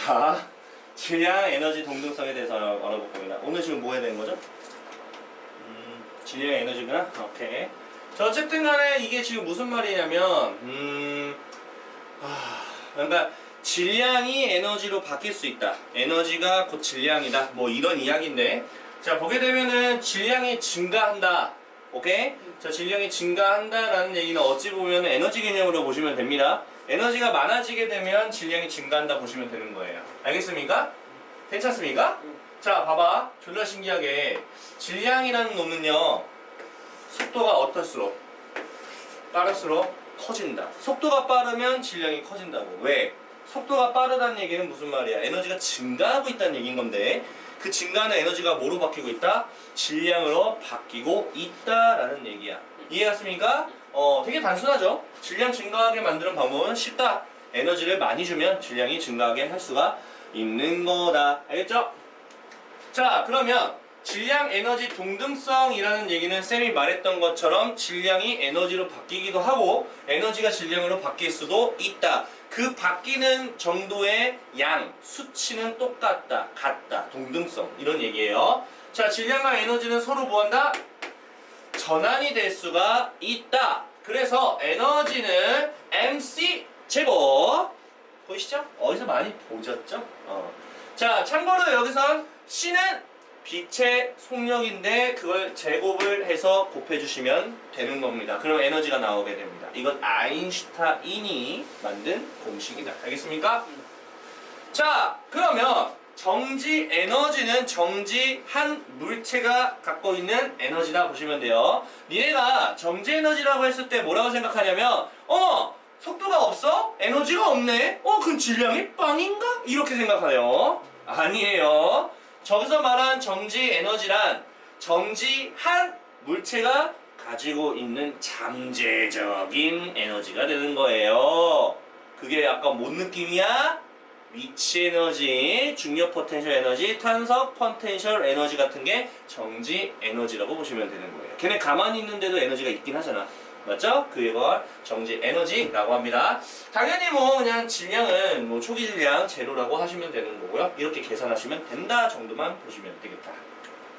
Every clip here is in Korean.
자, 질량, 에너지, 동등성에 대해서 알아볼 겁니다. 오늘 지금 뭐 해야 되는 거죠? 질량, 에너지구나? 오케이. 자, 어쨌든 간에 이게 지금 무슨 말이냐면, 그러니까 질량이 에너지로 바뀔 수 있다. 에너지가 곧 질량이다. 뭐 이런 이야기인데, 자, 보게 되면은 질량이 증가한다. 오케이? 자, 질량이 증가한다라는 얘기는 어찌 보면 에너지 개념으로 보시면 됩니다. 에너지가 많아지게 되면 질량이 증가한다 보시면 되는 거예요. 알겠습니까? 괜찮습니까? 자, 봐봐. 졸라 신기하게 질량이라는 놈은요, 속도가 어떨수록 빠를수록 커진다. 속도가 빠르면 질량이 커진다고. 왜? 속도가 빠르다는 얘기는 무슨 말이야? 에너지가 증가하고 있다는 얘기인 건데, 그 증가하는 에너지가 뭐로 바뀌고 있다? 질량으로 바뀌고 있다라는 얘기야. 이해갔습니까? 되게 단순하죠? 질량 증가하게 만드는 방법은 쉽다. 에너지를 많이 주면 질량이 증가하게 할 수가 있는 거다. 알겠죠? 자, 그러면 질량, 에너지, 동등성이라는 얘기는 쌤이 말했던 것처럼 질량이 에너지로 바뀌기도 하고 에너지가 질량으로 바뀔 수도 있다. 그 바뀌는 정도의 양, 수치는 똑같다, 같다, 동등성 이런 얘기예요. 자, 질량과 에너지는 서로 뭐한다? 전환이 될 수가 있다. 그래서 에너지는 MC 제곱. 보이시죠? 어디서 많이 보셨죠? 자, 참고로 여기선 C는 빛의 속력인데 그걸 제곱을 해서 곱해주시면 되는 겁니다. 그럼 에너지가 나오게 됩니다. 이건 아인슈타인이 만든 공식이다. 알겠습니까? 자, 그러면 정지 에너지는 정지한 물체가 갖고 있는 에너지다 보시면 돼요. 니네가 정지 에너지라고 했을 때 뭐라고 생각하냐면 속도가 없어? 에너지가 없네? 그럼 질량이 빵인가? 이렇게 생각하네요. 아니에요. 저기서 말한 정지 에너지란 정지한 물체가 가지고 있는 잠재적인 에너지가 되는 거예요. 그게 약간 뭔 느낌이야? 위치 에너지, 중력 포텐셜 에너지, 탄석 포텐셜 에너지 같은 게 정지 에너지라고 보시면 되는 거예요. 걔네 가만히 있는데도 에너지가 있긴 하잖아. 맞죠? 그걸 정지 에너지라고 합니다. 당연히 뭐 그냥 질량은 뭐 초기 질량 제로라고 하시면 되는 거고요. 이렇게 계산하시면 된다 정도만 보시면 되겠다.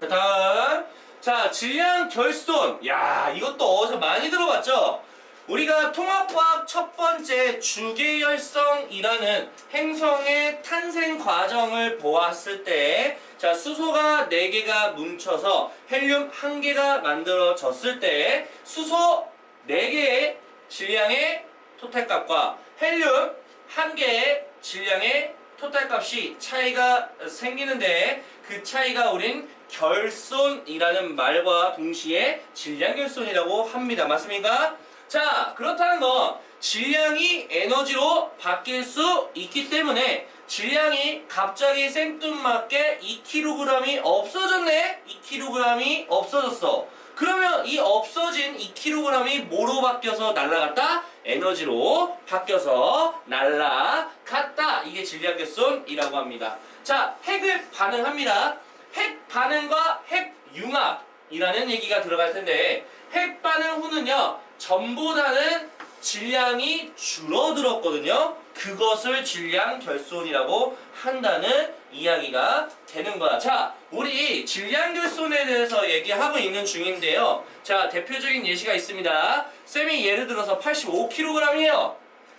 자, 다음. 자, 질량 결손. 야, 이것도 어디서 많이 들어봤죠? 우리가 통합과학 첫 번째 주계열성이라는 행성의 탄생 과정을 보았을 때, 자, 수소가 4개가 뭉쳐서 헬륨 1개가 만들어졌을 때 수소 4개의 질량의 토탈값과 헬륨 1개의 질량의 토탈값이 차이가 생기는데 그 차이가 우린 결손이라는 말과 동시에 질량 결손이라고 합니다. 맞습니까? 자, 그렇다는 건 질량이 에너지로 바뀔 수 있기 때문에 질량이 갑자기 생뚱맞게 2kg이 없어졌네? 2kg이 없어졌어. 그러면 이 없어진 2kg이 뭐로 바뀌어서 날아갔다? 에너지로 바뀌어서 날아갔다. 이게 질량 결손이라고 합니다. 자, 핵을 반응합니다. 핵 반응과 핵 융합이라는 얘기가 들어갈 텐데 핵 반응 후는요, 전보다는 질량이 줄어들었거든요. 그것을 질량 결손이라고 한다는 이야기가 되는 거야. 자, 우리 질량 결손에 대해서 얘기하고 있는 중인데요. 자, 대표적인 예시가 있습니다. 쌤이 예를 들어서 85kg이에요.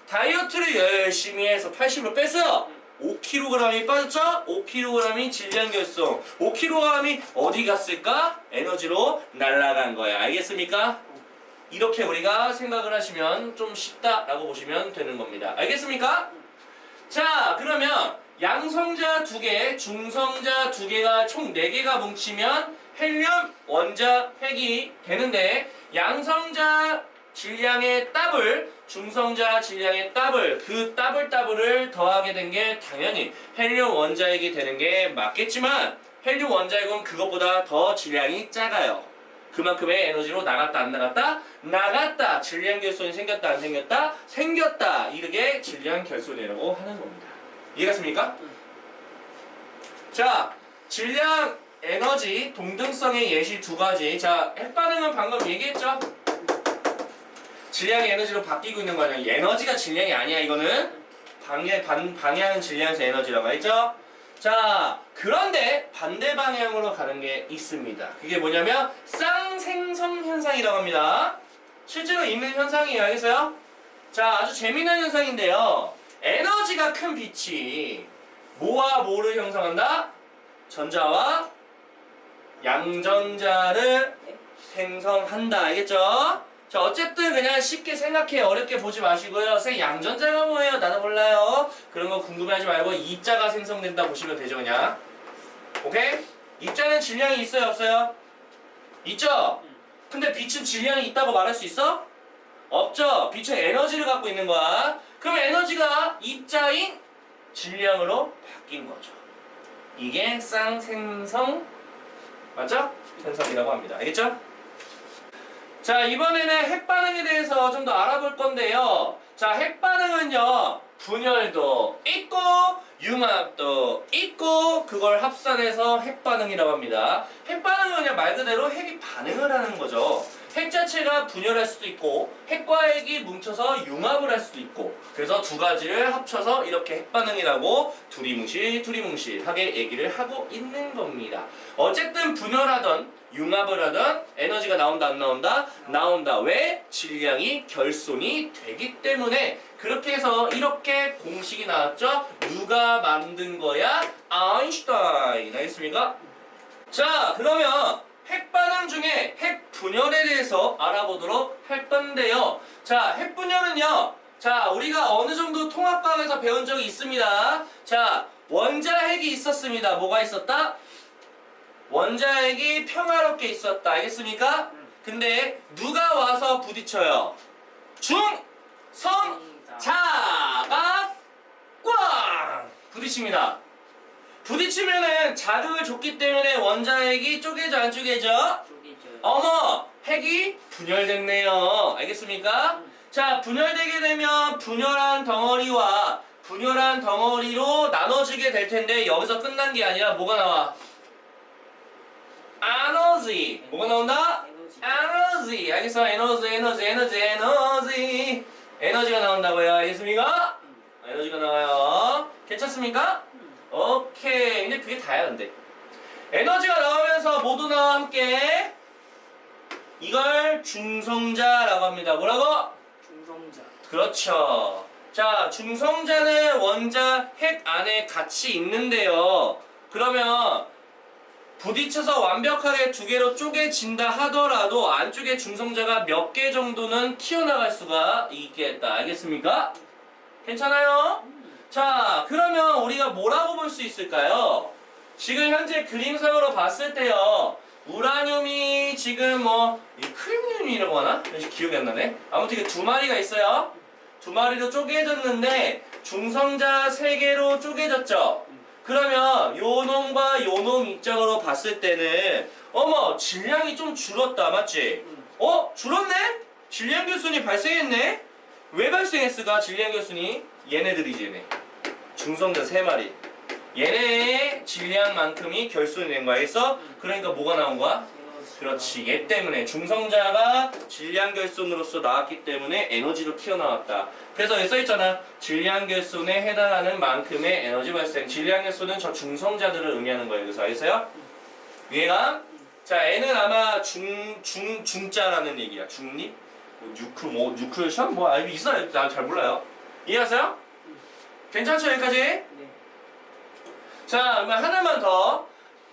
다이어트를 열심히 해서 80으로 뺐어요. 5kg이 빠졌죠? 5kg이 질량 결손. 5kg이 어디 갔을까? 에너지로 날아간 거야. 알겠습니까? 이렇게 우리가 생각을 하시면 좀 쉽다라고 보시면 되는 겁니다. 알겠습니까? 자, 그러면 양성자 2개, 중성자 2개가 총 4개가 뭉치면 헬륨, 원자, 핵이 되는데 양성자 질량의 더블, 중성자 질량의 더블, 그 더블을 더하게 된 게 당연히 헬륨 원자핵이 되는 게 맞겠지만 헬륨 원자핵은 그것보다 더 질량이 작아요. 그만큼의 에너지로 나갔다 안 나갔다? 나갔다. 질량 결손이 생겼다 안 생겼다? 생겼다. 이렇게 질량 결손이라고 하는 겁니다. 이해갔습니까? 자, 질량, 에너지, 동등성의 예시 2가지. 자, 핵반응은 방금 얘기했죠? 질량이 에너지로 바뀌고 있는 거냐. 에너지가 질량이 아니야. 이거는 방해하는 질량에서 에너지라고 했죠? 자, 그런데 반대 방향으로 가는 게 있습니다. 그게 뭐냐면 쌍생성 현상이라고 합니다. 실제로 있는 현상이에요. 알겠어요? 자, 아주 재미난 현상인데요. 에너지가 큰 빛이 뭐와 뭐를 형성한다? 전자와 양전자를 생성한다. 알겠죠? 자, 어쨌든 그냥 쉽게 생각해. 어렵게 보지 마시고요. 선생님, 양전자가 뭐예요? 나도 몰라요. 그런 거 궁금해하지 말고 입자가 생성된다 보시면 되죠, 그냥. 오케이? 입자는 질량이 있어요, 없어요? 있죠? 근데 빛은 질량이 있다고 말할 수 있어? 없죠? 빛은 에너지를 갖고 있는 거야. 그럼 에너지가 입자인 질량으로 바뀐 거죠. 이게 쌍생성, 맞죠? 현상이라고 합니다. 알겠죠? 자, 이번에는 핵반응에 대해서 좀 더 알아볼 건데요. 자, 핵반응은요, 분열도 있고 융합도 있고 그걸 합산해서 핵반응이라고 합니다. 핵반응은 그냥 말 그대로 핵이 반응을 하는 거죠. 핵 자체가 분열할 수도 있고 핵과 핵이 뭉쳐서 융합을 할 수도 있고, 그래서 두 가지를 합쳐서 이렇게 핵반응이라고 두리뭉실하게 얘기를 하고 있는 겁니다. 어쨌든 분열하던 융합을 하던 에너지가 나온다 안 나온다? 나온다. 왜? 질량이 결손이 되기 때문에. 그렇게 해서 이렇게 공식이 나왔죠. 누가 만든 거야? 아인슈타인. 알겠습니까? 자, 그러면 핵반응 중에 핵분열에 대해서 알아보도록 할 건데요. 자, 핵분열은요, 자, 우리가 어느 정도 통합과학에서 배운 적이 있습니다. 자, 원자핵이 있었습니다. 뭐가 있었다? 원자핵이 평화롭게 있었다. 알겠습니까? 근데 누가 와서 부딪혀요? 자가 꽝! 부딪힙니다. 부딪히면은 자극을 줬기 때문에 원자핵이 쪼개져 안 쪼개져? 쪼개져요. 어머! 핵이 분열됐네요. 알겠습니까? 자, 분열되게 되면 분열한 덩어리와 분열한 덩어리로 나눠지게 될 텐데 여기서 끝난 게 아니라 뭐가 나와? 에너지. 뭐가 나온다? 에너지. 알겠어? 에너지가 나온다고요. 알겠습니까? 에너지가 나와요. 괜찮습니까? 오케이. 근데 그게 다야, 근데. 에너지가 나오면서 모두나와 함께 이걸 중성자라고 합니다. 뭐라고? 중성자. 그렇죠. 자, 중성자는 원자 핵 안에 같이 있는데요. 그러면 부딪혀서 완벽하게 두 개로 쪼개진다 하더라도 안쪽에 중성자가 몇 개 정도는 튀어나갈 수가 있겠다. 알겠습니까? 괜찮아요? 자, 그러면 우리가 뭐라고 볼 수 있을까요? 지금 현재 그림상으로 봤을 때요, 우라늄이 지금 크림늄이라고 하나? 기억이 안 나네. 아무튼 이게 두 마리가 있어요. 두 마리로 쪼개졌는데 중성자 세 개로 쪼개졌죠. 그러면 요 놈과 요 놈 입장으로 봤을 때는 어머, 질량이 좀 줄었다. 맞지? 줄었네? 질량 결손이 발생했네? 왜 발생했을까? 질량 결손이 얘네들이지. 얘네 중성자 세 마리, 얘네의 질량만큼이 결손이 된 거야. 알겠어? 그러니까 뭐가 나온 거야? 그렇지. 얘 때문에 중성자가 질량 결손으로서 나왔기 때문에 에너지로 튀어나왔다. 그래서 여기 써있잖아. 질량 결손에 해당하는 만큼의 에너지 발생. 질량 결손은 저 중성자들을 의미하는 거예요. 그래서 알겠어요? 이해가? 자, N은 아마 중자라는 얘기야. 중립? 뉴클리션? 있어요. 난 잘 몰라요. 이해하세요? 괜찮죠? 여기까지? 네. 자, 그러면 하나만 더.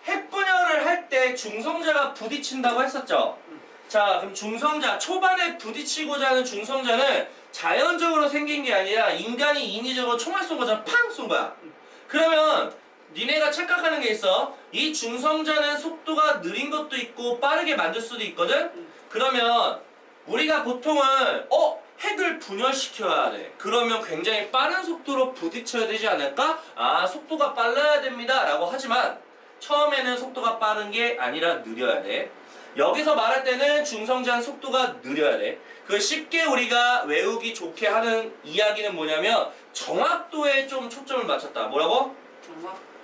핵분열을 할 때 중성자가 부딪힌다고 했었죠? 자, 그럼 중성자, 초반에 부딪히고자 하는 중성자는 자연적으로 생긴 게 아니라 인간이 인위적으로 총알 쏜 거잖아. 팡! 쏜 거야. 그러면 니네가 착각하는 게 있어. 이 중성자는 속도가 느린 것도 있고 빠르게 만들 수도 있거든? 그러면 우리가 보통은 핵을 분열시켜야 돼. 그러면 굉장히 빠른 속도로 부딪혀야 되지 않을까? 속도가 빨라야 됩니다 라고 하지만 처음에는 속도가 빠른 게 아니라 느려야 돼. 여기서 말할 때는 중성자는 속도가 느려야 돼. 그 쉽게 우리가 외우기 좋게 하는 이야기는 뭐냐면 정확도에 좀 초점을 맞췄다. 뭐라고?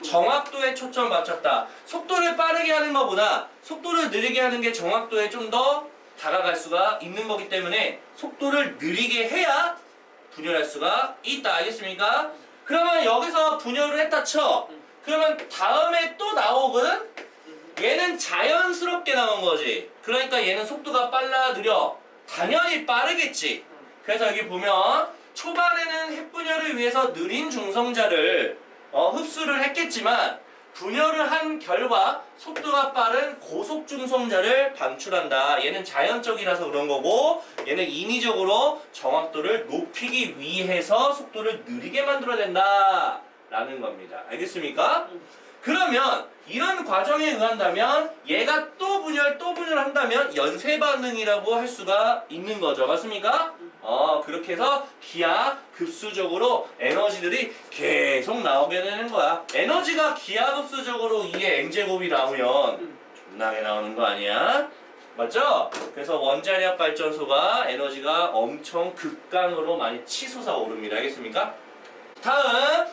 정확도에 초점을 맞췄다. 속도를 빠르게 하는 것보다 속도를 느리게 하는 게 정확도에 좀 더 다가갈 수가 있는 거기 때문에 속도를 느리게 해야 분열할 수가 있다. 알겠습니까? 그러면 여기서 분열을 했다 쳐. 그러면 다음에 또 나오거든? 얘는 자연스럽게 나온 거지. 그러니까 얘는 속도가 빨라 느려. 당연히 빠르겠지. 그래서 여기 보면 초반에는 핵분열을 위해서 느린 중성자를 흡수를 했겠지만 분열을 한 결과 속도가 빠른 고속 중성자를 방출한다. 얘는 자연적이라서 그런 거고 얘는 인위적으로 정확도를 높이기 위해서 속도를 느리게 만들어낸다 라는 겁니다. 알겠습니까? 그러면 이런 과정에 의한다면 얘가 또 분열한다면 연쇄 반응이라고 할 수가 있는 거죠. 맞습니까? 그렇게 해서 기하급수적으로 에너지들이 계속 나오게 되는 거야. 에너지가 기하급수적으로 2의 n제곱이 나오면 존나게 나오는 거 아니야? 맞죠? 그래서 원자력 발전소가 에너지가 엄청 극강으로 많이 치솟아 오릅니다. 알겠습니까? 다음,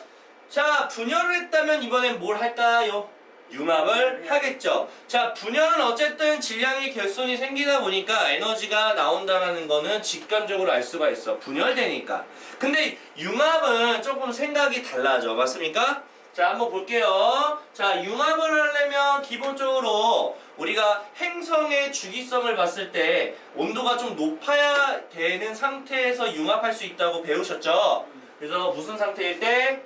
자, 분열을 했다면 이번엔 뭘 할까요? 융합을 하겠죠. 자, 분열은 어쨌든 질량의 결손이 생기다 보니까 에너지가 나온다는 거는 직감적으로 알 수가 있어. 분열되니까. 근데 융합은 조금 생각이 달라져. 맞습니까? 자, 한번 볼게요. 자, 융합을 하려면 기본적으로 우리가 행성의 주기성을 봤을 때 온도가 좀 높아야 되는 상태에서 융합할 수 있다고 배우셨죠? 그래서 무슨 상태일 때?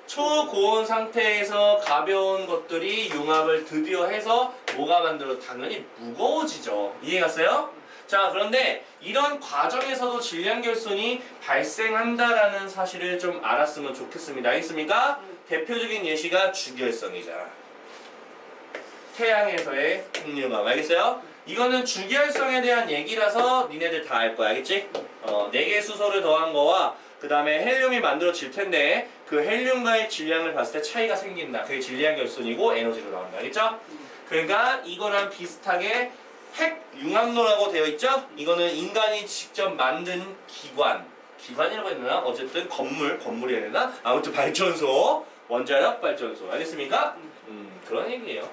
초고온 상태에서 가벼운 것들이 융합을 드디어 해서 뭐가 만들어? 당연히 무거워지죠. 이해갔어요? 자, 그런데 이런 과정에서도 질량 결손이 발생한다라는 사실을 좀 알았으면 좋겠습니다. 알겠습니까? 대표적인 예시가 주기활성이잖아. 태양에서의 핵융합. 알겠어요? 이거는 주기활성에 대한 얘기라서 니네들 다 알 거야. 알겠지? 4개 수소를 더한 거와 그 다음에 헬륨이 만들어질 텐데 그 헬륨과의 질량을 봤을 때 차이가 생긴다. 그게 질량 결손이고 에너지로 나온다. 알겠죠? 그러니까 이거랑 비슷하게 핵융합로라고 되어 있죠? 이거는 인간이 직접 만든 기관이라고 해야 되나? 어쨌든 건물이 해야 되나? 아무튼 발전소, 원자력 발전소. 알겠습니까? 그런 얘기예요.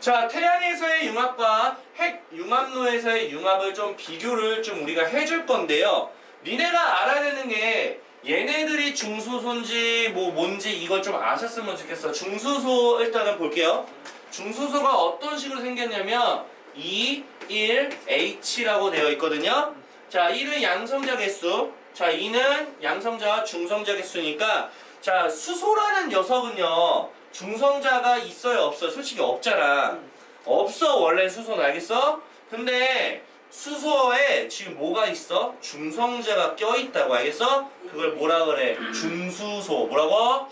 자, 태양에서의 융합과 핵융합로에서의 융합을 좀 비교를 좀 우리가 해줄 건데요. 니네가 알아야 되는 게 얘네들이 중수소인지 뭔지 이걸 좀 아셨으면 좋겠어. 중수소 일단은 볼게요. 중수소가 어떤 식으로 생겼냐면 2, 1, H라고 되어 있거든요. 자, 1은 양성자 개수, 자 2는 양성자와 중성자 개수니까 자, 수소라는 녀석은요 중성자가 있어요 없어요? 솔직히 없잖아. 없어 원래 수소는. 알겠어? 근데 수소에 지금 뭐가 있어? 중성자가 껴있다고. 알겠어? 그걸 뭐라 그래? 중수소. 뭐라고?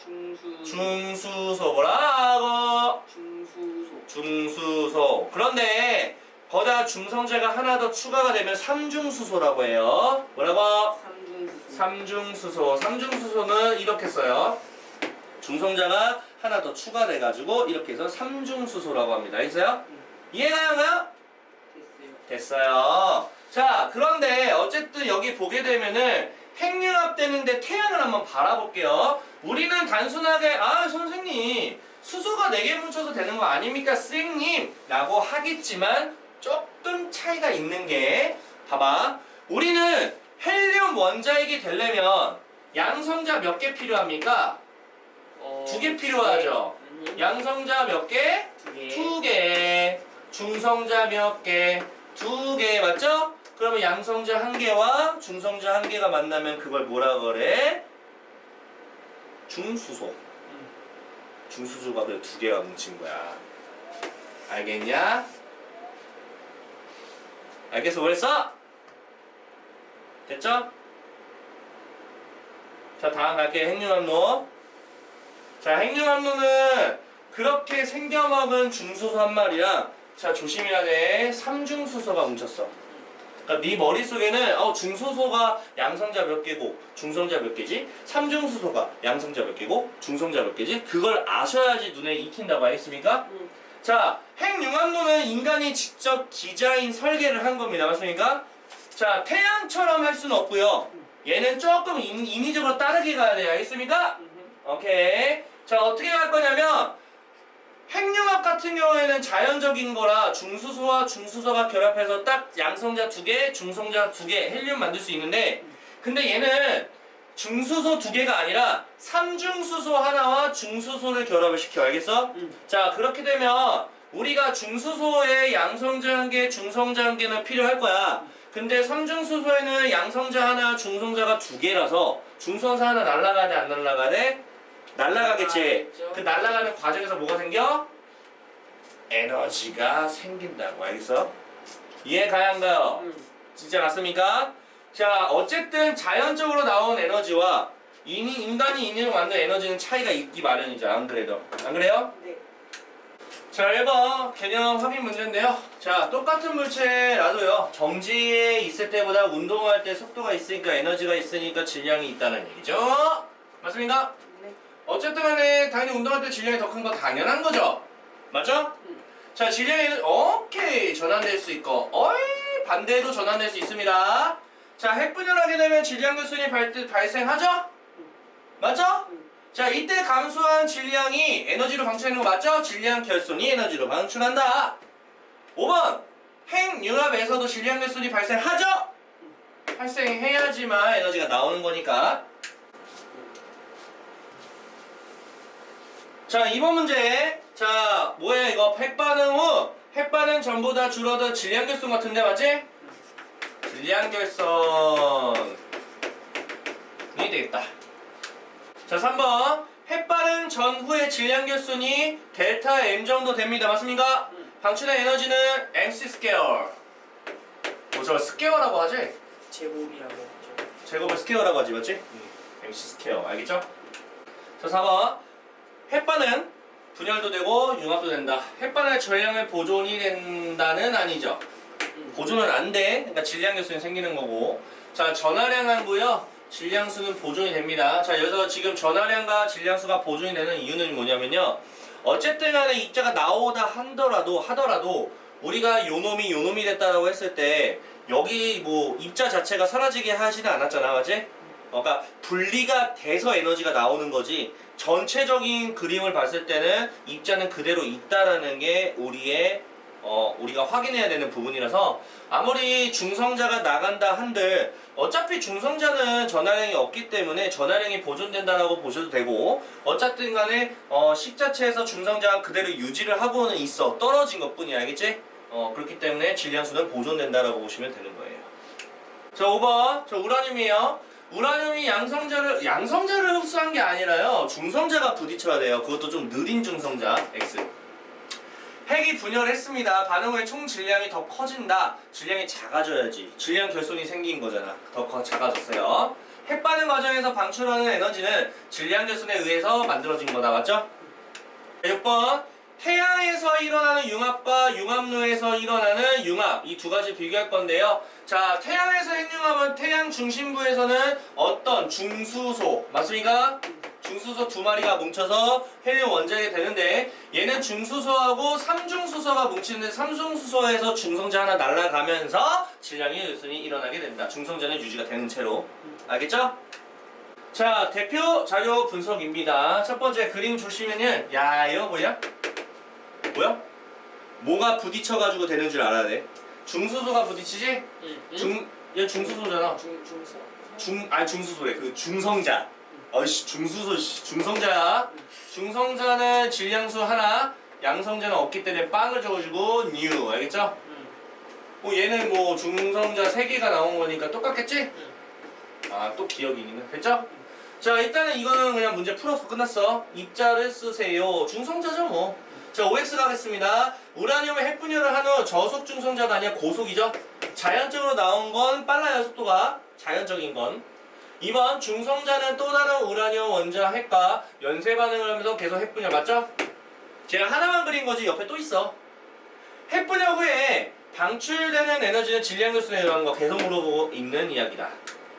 중수소. 뭐라고? 중수소. 그런데 거기다 중성자가 하나 더 추가가 되면 삼중수소라고 해요. 뭐라고? 삼중수소. 삼중수소는 이렇게 써요. 중성자가 하나 더 추가돼가지고 이렇게 해서 삼중수소라고 합니다. 알겠어요? 이해가요? 됐어요. 자, 그런데 어쨌든 여기 보게 되면은 핵융합되는데 태양을 한번 바라볼게요. 우리는 단순하게 선생님 수소가 4개 뭉쳐서 되는 거 아닙니까 쌩님? 라고 하겠지만 조금 차이가 있는 게 봐봐. 우리는 헬륨 원자핵이 되려면 양성자 몇 개 필요합니까? 2개 필요하죠. 양성자 몇 개? 2개. 중성자 몇 개? 2개. 맞죠? 그러면 양성자 1개와 중성자 1개가 만나면 그걸 뭐라 그래? 중수소. 중수소가 그래 2개가 뭉친 거야. 알겠냐? 알겠어? 뭐랬어? 됐죠? 자, 다음 갈게요. 핵융합로. 자, 핵융합로는 그렇게 생겨먹은 중수소 한 마리랑 자, 조심해야 돼. 삼중수소가 뭉쳤어. 그러니까 네 머릿속에는 중수소가 양성자 몇 개고 중성자 몇 개지? 삼중수소가 양성자 몇 개고 중성자 몇 개지? 그걸 아셔야지 눈에 익힌다고 하겠습니까? 자, 핵융합로는 인간이 직접 디자인 설계를 한 겁니다. 맞습니까? 자, 태양처럼 할 수는 없고요. 얘는 조금 인위적으로 따르게 가야 돼요. 알겠습니까? 오케이. 자, 어떻게 할 거냐면 핵융합 같은 경우에는 자연적인 거라 중수소와 중수소가 결합해서 딱 양성자 2개, 중성자 2개, 헬륨 만들 수 있는데 근데 얘는 중수소 두 개가 아니라 삼중수소 하나와 중수소를 결합을 시켜. 알겠어? 자, 그렇게 되면 우리가 중수소에 양성자 한 개, 중성자 한 개는 필요할 거야. 근데 삼중수소에는 양성자 하나, 중성자가 두 개라서 중성자 하나 날아가야 돼, 안 날아가야 돼? 날아가겠지. 그 날아가는 과정에서 뭐가 생겨? 에너지가 생긴다고. 알겠어? 이해 가양가요? 진짜 맞습니까? 자, 어쨌든 자연적으로 나온 에너지와 인간이 인위로 만든 에너지는 차이가 있기 마련이죠. 안 그래도. 안 그래요? 네. 자, 1번 개념 확인 문제인데요. 자, 똑같은 물체라도요, 정지에 있을 때보다 운동할 때 속도가 있으니까 에너지가 있으니까 질량이 있다는 얘기죠. 맞습니까? 네. 어쨌든 간에 당연히 운동할 때 질량이 더 큰 건 당연한 거죠. 맞죠? 자, 질량이 오케이 전환될 수 있고 반대로 전환될 수 있습니다. 자, 핵분열하게 되면 질량 결손이 발생하죠? 맞죠? 자, 이때 감소한 질량이 에너지로 방출하는 거 맞죠? 질량 결손이 에너지로 방출한다. 5번 핵융합에서도 질량 결손이 발생하죠? 발생해야지만 에너지가 나오는 거니까. 자, 2번 문제. 자, 뭐야 이거? 핵반응 후 핵반응 전부 다 줄어든 질량 결손 같은데 맞지? 질량 결손이 되겠다. 자, 3번 핵반응 전후의 질량 결손이 델타 M 정도 됩니다. 맞습니까? 방출된 에너지는 MC 스퀘어. 저 스퀘어라고 하지? 제곱이라고 하죠. 제곱을 스퀘어라고 하지, 맞지? MC 스퀘어. 알겠죠? 자, 4번 핵반응 분열도 되고 융합도 된다. 핵반응의 전량을 보존이 된다는 아니죠. 보존은 안 돼. 그러니까 질량 결손이 생기는 거고. 자, 전하량하고요 질량수는 보존이 됩니다. 자, 여기서 지금 전하량과 질량수가 보존이 되는 이유는 뭐냐면요, 어쨌든 간에 입자가 나오다 하더라도 우리가 요놈이 됐다라고 했을 때 여기 뭐 입자 자체가 사라지게 하지는 않았잖아. 맞지? 그러니까 분리가 돼서 에너지가 나오는 거지, 전체적인 그림을 봤을 때는 입자는 그대로 있다라는 게 우리가 확인해야 되는 부분이라서, 아무리 중성자가 나간다 한들 어차피 중성자는 전하량이 없기 때문에 전하량이 보존된다라고 보셔도 되고, 어쨌든 간에 식 자체에서 중성자가 그대로 유지를 하고는 있어. 떨어진 것 뿐이야. 알겠지? 그렇기 때문에 질량수는 보존된다라고 보시면 되는 거예요. 자, 5번 저 우라늄이에요. 우라늄이 양성자를 흡수한 게 아니라요, 중성자가 부딪혀야 돼요. 그것도 좀 느린 중성자 X. 핵이 분열했습니다. 반응 후에 총 질량이 더 커진다. 질량이 작아져야지. 질량 결손이 생긴 거잖아. 더 작아졌어요. 핵 반응 과정에서 방출하는 에너지는 질량 결손에 의해서 만들어진 거다. 맞죠? 6번 태양에서 일어나는 융합과 융합로에서 일어나는 융합, 이 두 가지 비교할 건데요. 자, 태양에서 핵융합은 태양 중심부에서는 어떤 중수소, 맞습니까? 중수소 두 마리가 뭉쳐서 헬륨 원자가 되는데, 얘는 중수소하고 삼중수소가 뭉치는데 삼중수소에서 중성자 하나 날아가면서 질량의 결손이 일어나게 된다. 중성자는 유지가 되는 채로. 알겠죠? 자, 대표 자료 분석입니다. 첫 번째 그림 보시면은, 야, 이거 뭐야? 뭐가 부딪혀가지고 되는 줄 알아야 돼. 중수소가 부딪히지? 얘 중수소잖아. 중수소래. 그 중성자. 어이씨, 중성자야. 중성자는 질량수 하나, 양성자는 없기 때문에 빵을 적어주고 뉴. 알겠죠? 얘는 뭐 중성자 3개가 나온 거니까 똑같겠지? 또 기억이 있네. 됐죠? 자, 일단은 이거는 그냥 문제 풀어서 끝났어. 입자를 쓰세요. 중성자죠 뭐. 자, OX 가겠습니다. 우라늄의 핵분열을 한 후 저속 중성자가 아니라 고속이죠. 자연적으로 나온 건 빨라요, 속도가. 자연적인 건. 2번 중성자는 또 다른 우라늄 원자 핵과 연쇄 반응을 하면서 계속 핵분열. 맞죠? 제가 하나만 그린 거지 옆에 또 있어. 핵분열 후에 방출되는 에너지는 질량 결손에 의한 거 계속 물어보고 있는 이야기다.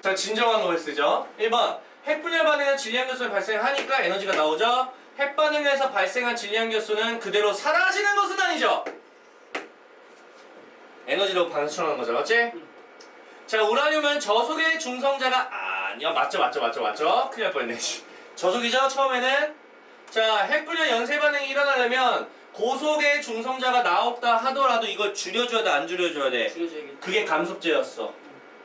자, 진정한 OX죠. 1번 핵분열 반응은 질량 결손이 발생하니까 에너지가 나오죠. 핵반응에서 발생한 질량 결손은 그대로 사라지는 것은 아니죠. 에너지로 방출하는 거죠. 맞지? 자, 우라늄은 저속의 중성자가 아니야. 맞죠. 큰일 날 뻔했네. 저속이죠, 처음에는. 자, 핵분열 연쇄 반응이 일어나려면 고속의 중성자가 나왔다 하더라도 이걸 줄여줘야 돼, 안 줄여줘야 돼? 줄여줘야겠다. 그게 감속제였어.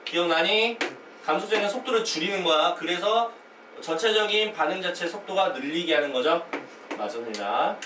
기억나니? 감소되는 속도를 줄이는 거야. 그래서 전체적인 반응 자체 속도가 늘리게 하는 거죠. 맞습니다.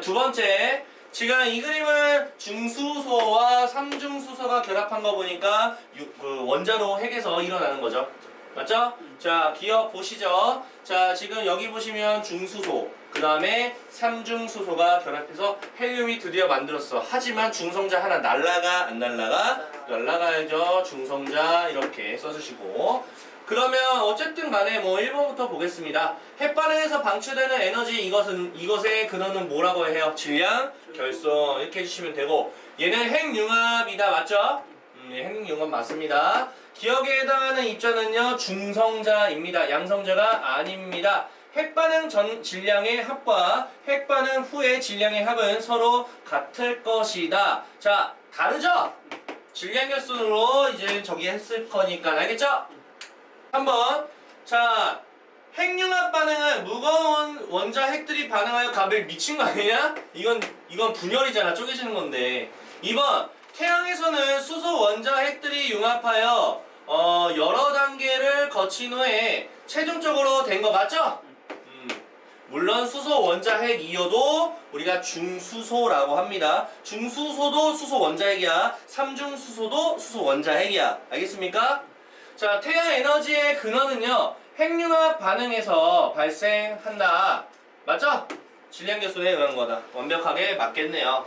두 번째, 지금 이 그림은 중수소와 삼중수소가 결합한 거 보니까 그 원자로 핵에서 일어나는 거죠. 맞죠? 자, 기억 보시죠. 자, 지금 여기 보시면 중수소, 그 다음에 삼중수소가 결합해서 헬륨이 드디어 만들었어. 하지만 중성자 하나 날라가, 안 날라가? 날라가야죠. 중성자 이렇게 써주시고. 그러면 어쨌든 간에 뭐 1번부터 보겠습니다. 핵반응에서 방출되는 에너지, 이것의 근원은 뭐라고 해요? 질량, 결손 이렇게 해주시면 되고, 얘는 핵융합이다. 맞죠? 핵융합 맞습니다. 기억에 해당하는 입자는요 중성자입니다. 양성자가 아닙니다. 핵반응 전 질량의 합과 핵반응 후의 질량의 합은 서로 같을 것이다. 자, 다르죠? 질량 결손으로 이제 저기 했을 거니까 알겠죠? 한번. 자, 핵융합 반응은 무거운 원자 핵들이 반응하여 값을 미친 거 아니냐? 이건 분열이잖아. 쪼개지는 건데. 2번. 태양에서는 수소 원자 핵들이 융합하여 여러 단계를 거친 후에 최종적으로 된 거 맞죠? 물론 수소 원자 핵이어도 우리가 중수소라고 합니다. 중수소도 수소 원자 핵이야. 삼중수소도 수소 원자 핵이야. 알겠습니까? 자, 태양 에너지의 근원은요 핵융합 반응에서 발생한다. 맞죠? 질량 결손에 의한 거다. 완벽하게 맞겠네요.